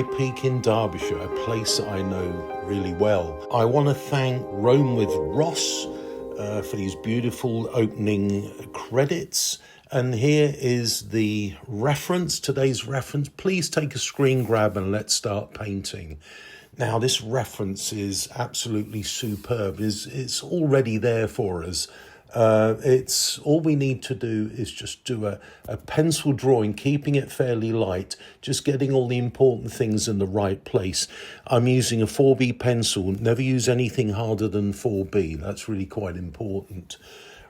High Peak in Derbyshire, a place that I know really well. I want to thank Rome with Ross for these beautiful opening credits. And here is the reference, today's reference. Please take a screen grab and let's start painting. Now, this reference is absolutely superb. It's already there for us. It's all we need to do is just do a pencil drawing, keeping it fairly light, just getting all the important things in the right place. I'm using a 4B pencil. Never use anything harder than 4B. That's really quite important.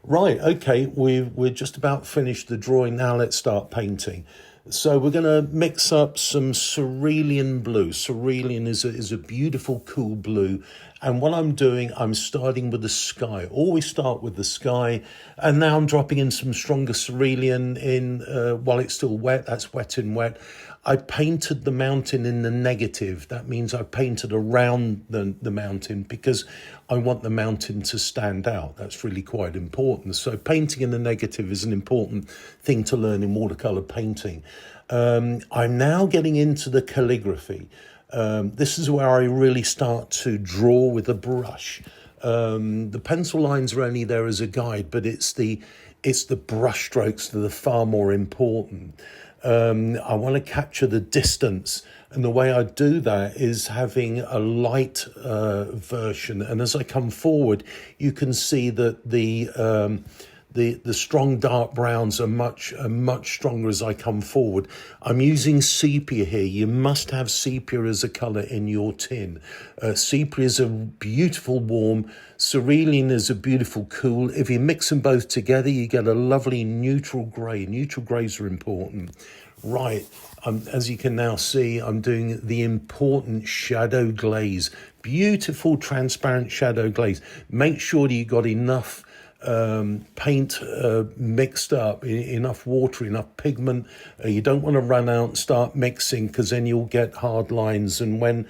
Right, okay, we're just about finished the drawing. Now let's start painting. So we're going to mix up some cerulean blue. Cerulean is a beautiful, cool blue. And what I'm doing, I'm starting with the sky. Always start with the sky. And now I'm dropping in some stronger cerulean in while it's still wet. That's wet and wet. I painted the mountain in the negative. That means I painted around the mountain because I want the mountain to stand out. That's really quite important. So painting in the negative is an important thing to learn in watercolour painting. I'm now getting into the calligraphy. This is where I really start to draw with a brush. The pencil lines are only there as a guide, but it's the brush strokes that are far more important. I want to capture the distance, and the way I do that is having a light version. And as I come forward, you can see that the strong dark browns are much stronger as I come forward. I'm using sepia here. You must have sepia as a colour in your tin. Sepia is a beautiful warm. Cerulean is a beautiful cool. If you mix them both together, you get a lovely neutral grey. Neutral greys are important. Right, as you can now see, I'm doing the important shadow glaze. Beautiful transparent shadow glaze. Make sure that you got enough paint mixed up, enough water, enough pigment. You don't want to run out and start mixing because then you'll get hard lines, and when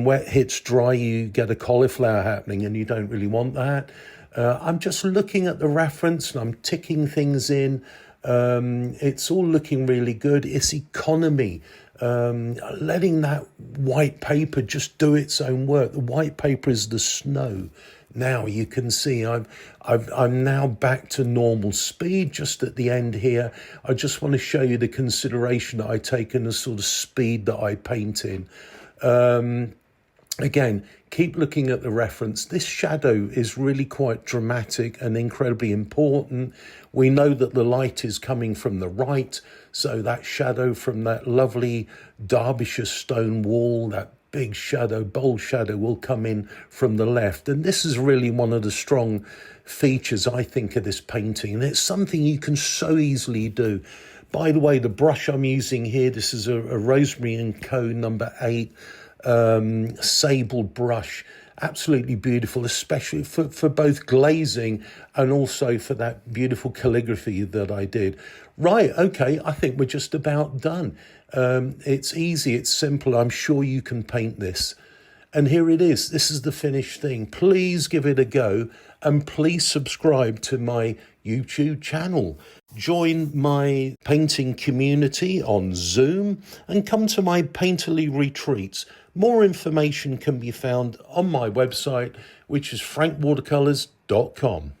wet hits dry you get a cauliflower happening, and you don't really want that. I'm just looking at the reference and I'm ticking things in. It's all looking really good. It's economy. Letting that white paper just do its own work. The white paper is the snow. Now you can see I'm now back to normal speed just at the end here. I just want to show you the consideration that I take and the sort of speed that I paint in. Again, keep looking at the reference. This shadow is really quite dramatic and incredibly important. We know that the light is coming from the right, so that shadow from that lovely Derbyshire stone wall, that big shadow, bold shadow, will come in from the left. And this is really one of the strong features, I think, of this painting. And it's something you can so easily do. By the way, the brush I'm using here, this is a Rosemary & Co. number 8 sable brush. Absolutely beautiful, especially for both glazing and also for that beautiful calligraphy that I did. Right, okay, I think we're just about done. It's easy, it's simple. I'm sure you can paint this. And here it is. This is the finished thing. Please give it a go, and please subscribe to my YouTube channel. Join my painting community on Zoom and come to my painterly retreats. More information can be found on my website, which is frankwatercolours.com.